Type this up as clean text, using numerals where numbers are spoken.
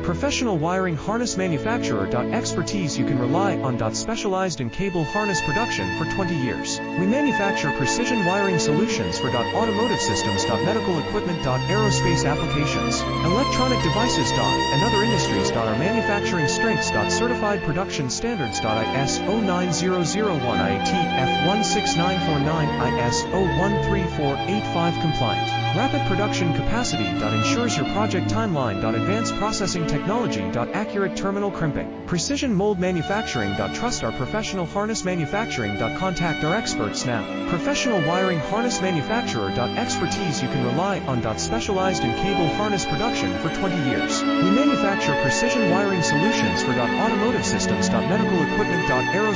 Professional wiring harness manufacturer. Expertise you can rely on. Specialized in cable harness production for 20 years. We manufacture precision wiring solutions for automotive systems. Medical equipment. Aerospace applications, electronic devices. And other industries. Our manufacturing strengths. Certified production standards. ISO 9001 IATF 16949 ISO 13485 compliant. Rapid production capacity. Ensures your project timeline. Advanced processing technology. Accurate terminal crimping. Precision mold manufacturing. Trust our professional harness manufacturing. Contact our experts now. Professional wiring harness manufacturer. Expertise you can rely on. Specialized in cable harness production for 20 years. We manufacture precision wiring solutions for automotive systems. Medical equipment. Aerospace